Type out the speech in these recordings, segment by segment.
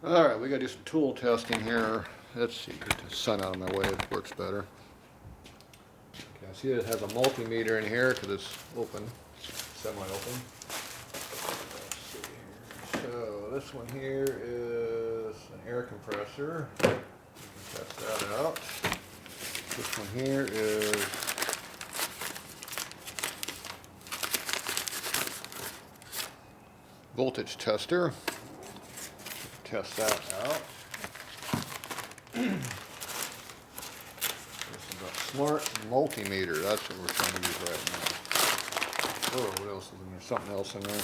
Alright, we gotta do some tool testing here. Let's see, get the sun out of my way, it works better. Okay, I see it has a multimeter in here because it's open, semi-open. Let's see here. So this one here is an air compressor. We can test that out. This one here is voltage tester. Test that out. This is a smart multimeter. That's what we're trying to use right now. Oh, what else is in there? Something else in there.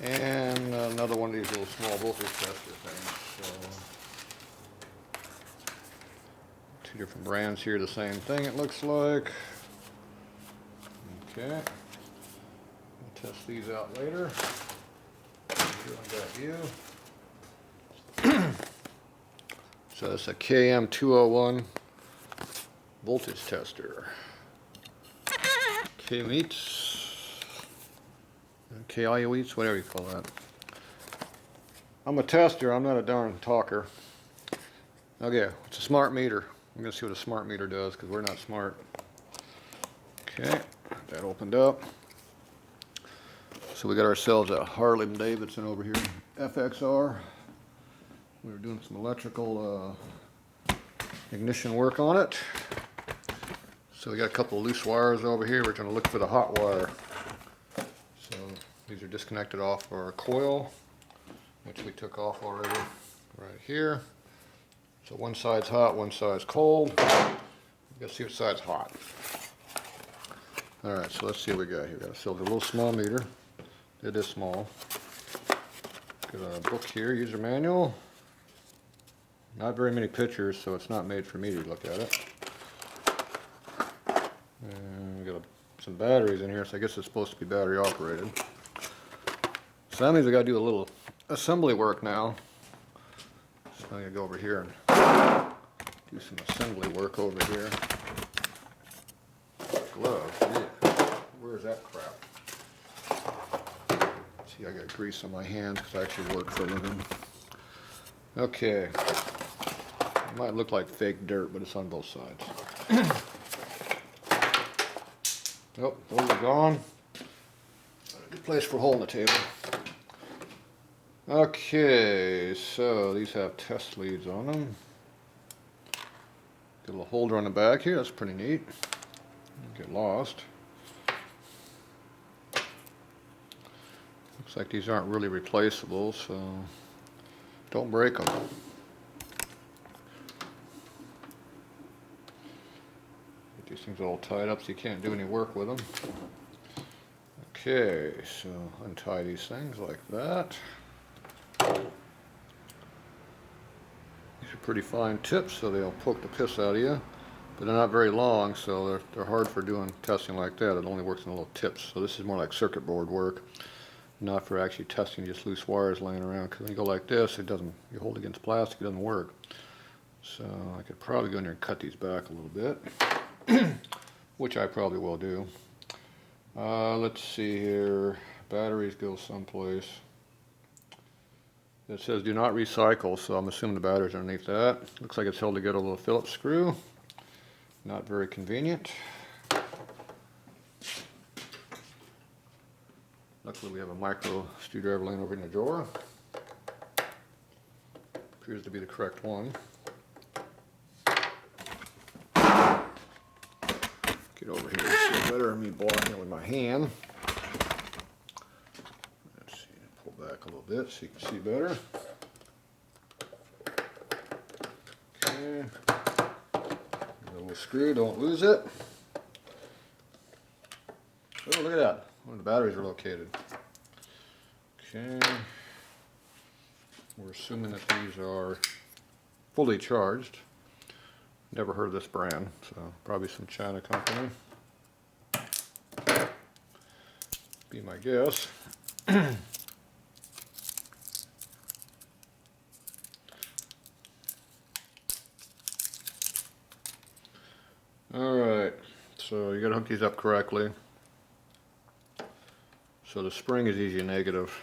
And another one of these little small voltage tester things. So, two different brands here, the same thing it looks like. Okay. We'll test these out later. Here I got you. So it's a KM201 voltage tester. KAIWEETS, whatever you call that. I'm a tester, I'm not a darn talker. Okay, it's a smart meter. I'm going to see what a smart meter does because we're not smart. Okay, that opened up. So we got ourselves a Harley Davidson over here, FXR. We were doing some electrical ignition work on it. So we got a couple of loose wires over here. We're going to look for the hot wire. So these are disconnected off our coil, which we took off already right here. So one side's hot, one side's cold. Let's see what side's hot. Alright, so let's see what we got here. We got ourselves a little small meter. It is small. Got a book here, user manual. Not very many pictures, so it's not made for me to look at it. And we got some batteries in here, so I guess it's supposed to be battery operated. So that means we got to do a little assembly work now. So I'm going to go over here and do some assembly work over here. Gloves, yeah. Where's that crap? See, I got grease on my hands because I actually work for a living. Okay. It might look like fake dirt, but it's on both sides. Oh, those are gone. Good place for holding the table. Okay, so these have test leads on them. Got a little holder on the back here, that's pretty neat. Get lost. Looks like these aren't really replaceable, so don't break them. Get these things all tied up so you can't do any work with them. Okay, so untie these things like that. These are pretty fine tips, so they'll poke the piss out of you. But they're not very long, so they're hard for doing testing like that. It only works in little tips. So this is more like circuit board work, not for actually testing just loose wires laying around. Because when you go like this, it doesn't. You hold against plastic, it doesn't work. So I could probably go in there and cut these back a little bit, which I probably will do. Let's see here. Batteries go someplace. It says do not recycle, so I'm assuming the batteries are underneath that. Looks like it's held together with a little Phillips screw. Not very convenient. Luckily we have a micro screwdriver laying over in the drawer. Appears to be the correct one. Get over here and see better than me blocking it with my hand. Let's see, pull back a little bit so you can see better. Okay. Little screw, don't lose it. Oh, look at that. Where the batteries are located. Okay. We're assuming that these are fully charged. Never heard of this brand, so probably some China company. Be my guess. Alright, so you gotta hook these up correctly. So the spring is usually negative,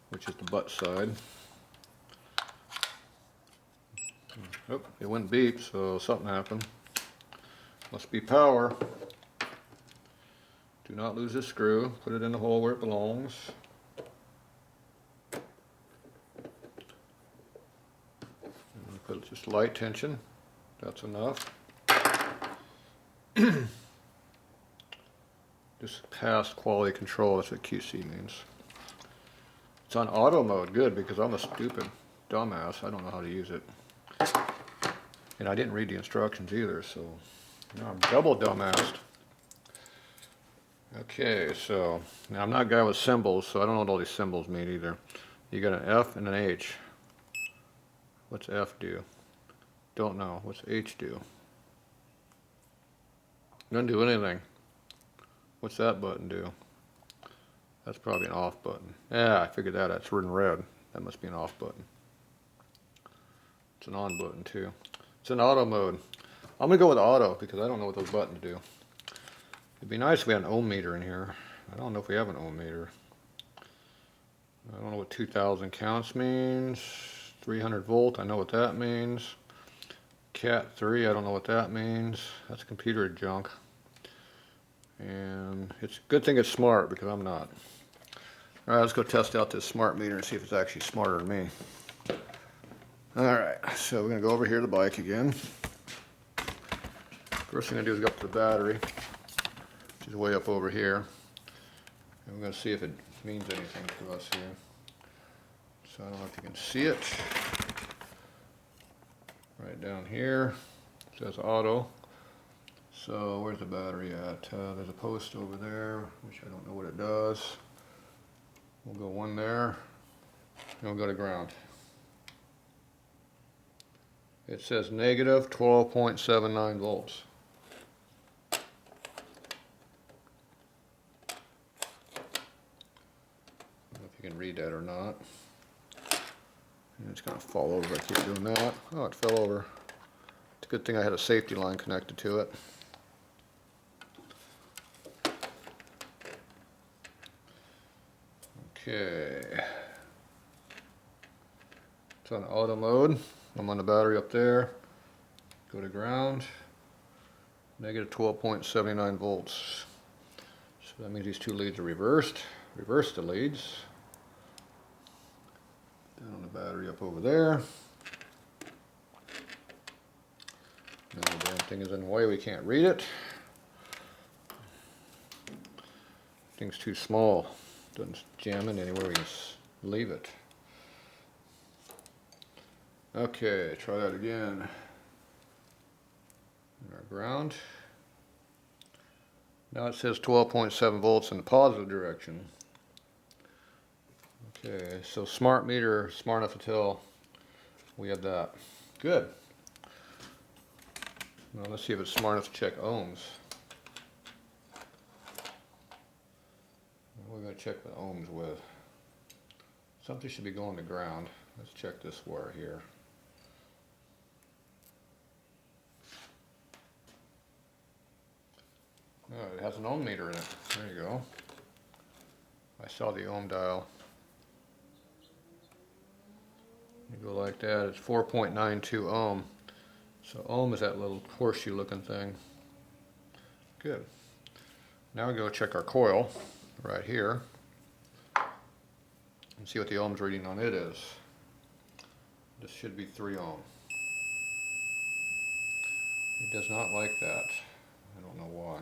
which is the butt side. Oh, it went beep, so something happened. Must be power. Do not lose this screw. Put it in the hole where it belongs. And put just light tension. That's enough. Just past quality control. That's what QC means. It's on auto mode. Good, because I'm a stupid dumbass. I don't know how to use it. And I didn't read the instructions either, so now I'm double dumbassed. Okay, so now I'm not a guy with symbols, so I don't know what all these symbols mean either. You got an F and an H. What's F do? Don't know. What's H do? Doesn't do anything. What's that button do? That's probably an off button. Yeah, I figured that out. It's written red. That must be an off button. It's an on button too. It's in auto mode. I'm gonna go with auto because I don't know what those buttons do. It'd be nice if we had an ohm meter in here. I don't know if we have an ohm meter. I don't know what 2000 counts means. 300 volt, I know what that means. Cat 3, I don't know what that means. That's computer junk. And it's a good thing it's smart because I'm not. Alright, let's go test out this smart meter and see if it's actually smarter than me. Alright, so we're going to go over here to the bike again. First thing I'm going to do is go up to the battery, which is way up over here. And we're going to see if it means anything to us here. So I don't know if you can see it. Right down here, it says auto. So where's the battery at? There's a post over there, which I don't know what it does. We'll go one there, and we'll go to ground. It says negative 12.79 volts. I don't know if you can read that or not. And it's going to fall over if I keep doing that. Oh, it fell over. It's a good thing I had a safety line connected to it. Okay. It's on auto mode. I'm on the battery up there. Go to ground. Negative 12.79 volts. So that means these two leads are reversed. Reverse the leads. Down on the battery up over there. Now the damn thing is in the way, we can't read it. Thing's too small. Doesn't jam in anywhere, we can leave it. Okay, try that again. And our ground. Now it says 12.7 volts in the positive direction. Okay, so smart meter, smart enough to tell we have that. Good. Now let's see if it's smart enough to check ohms. We're going to check the ohms with. Something should be going to ground. Let's check this wire here. Oh, it has an ohm meter in it. There you go. I saw the ohm dial. You go like that, it's 4.92 ohm. So ohm is that little horseshoe looking thing. Good. Now we go check our coil right here and see what the ohms reading on it is. This should be 3 ohm. It does not like that. I don't know why.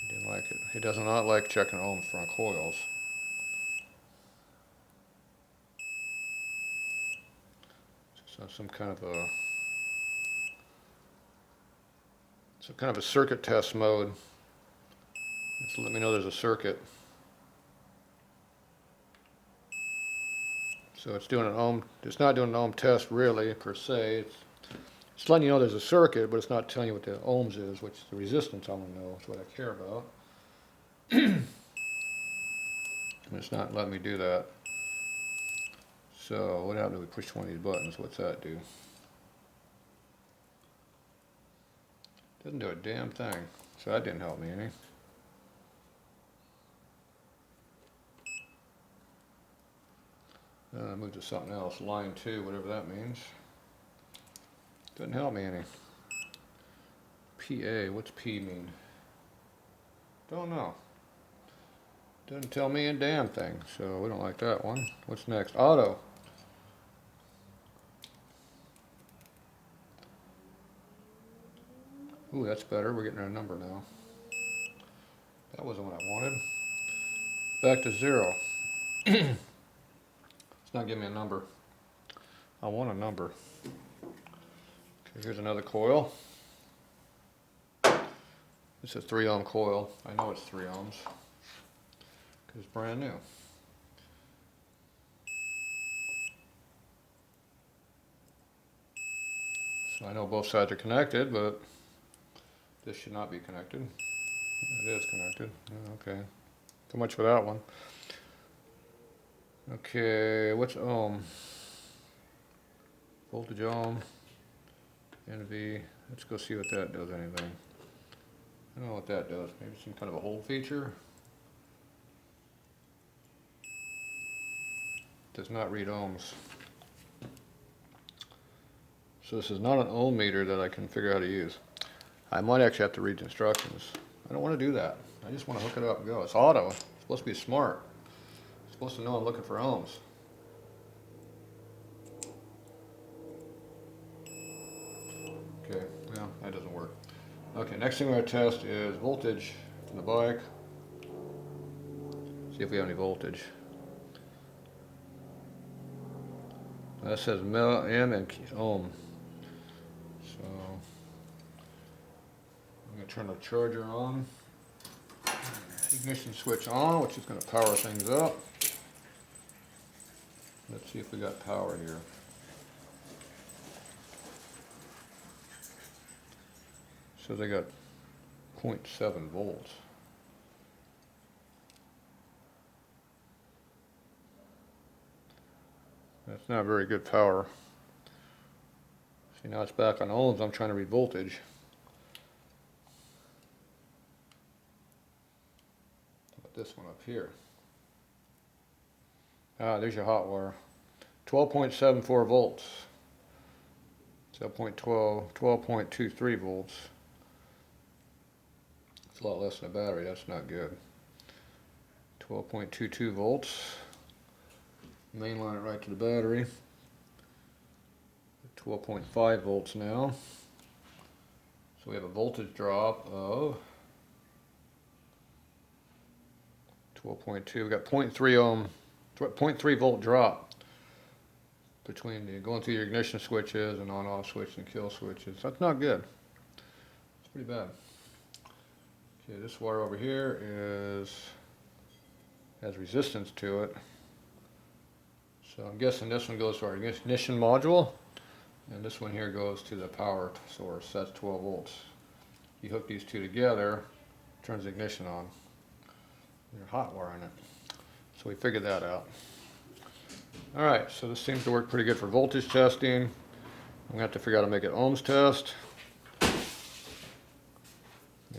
It didn't like it. It does not like checking ohms from coils. So some kind of a circuit test mode. Just let me know there's a circuit. So it's doing an ohm. It's not doing an ohm test really per se. It's letting you know there's a circuit, but it's not telling you what the ohms is, which is the resistance I want to know. It's what I care about. And it's not letting me do that. So what happens if we push one of these buttons? What's that do? Doesn't do a damn thing. So that didn't help me any. Move to something else, line 2, whatever that means. Doesn't help me any. PA, what's P mean? Don't know. Doesn't tell me a damn thing, so we don't like that one. What's next? Auto. Ooh, that's better. We're getting a number now. That wasn't what I wanted. Back to 0. It's not giving me a number. I want a number. Okay, here's another coil. It's a 3 ohm coil. I know it's 3 ohms because it's brand new. So I know both sides are connected, but this should not be connected. It is connected. Okay. Too much for that one. Okay, what's ohm? Voltage ohm. NV. Let's go see what that does anything. I don't know what that does. Maybe some kind of a hold feature. Does not read ohms. So this is not an ohm meter that I can figure out how to use. I might actually have to read the instructions. I don't want to do that. I just want to hook it up and go. It's auto. It's supposed to be smart. It's supposed to know I'm looking for ohms. Okay, well, that doesn't work. Okay, next thing we're going to test is voltage from the bike. See if we have any voltage. That says M and ohm. So I'm going to turn the charger on. Ignition switch on, which is going to power things up. Let's see if we got power here. So they got 0.7 volts. That's not very good power. See, now it's back on ohms. I'm trying to read voltage. Put this one up here. Ah, there's your hot wire. 12.74 volts. So 12.23 volts. It's a lot less than a battery. That's not good. 12.22 volts. Mainline it right to the battery. 12.5 volts now. So we have a voltage drop of 12.2. We got 0.3 ohm, 0.3 volt drop between the going through your ignition switches and on-off switch and kill switches. That's not good. It's pretty bad. Okay, this wire over here has resistance to it. So I'm guessing this one goes to our ignition module, and this one here goes to the power source. That's 12 volts. You hook these two together, it turns the ignition on. You're hot wiring it. So we figured that out. All right, so this seems to work pretty good for voltage testing. I'm gonna have to figure out how to make an ohms test.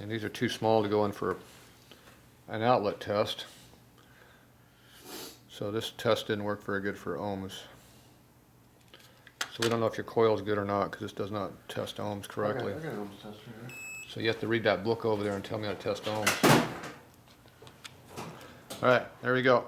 And these are too small to go in for an outlet test. So this test didn't work very good for ohms. So we don't know if your coil is good or not because this does not test ohms correctly. I got an ohms tester here. So you have to read that book over there and tell me how to test ohms. All right, there we go.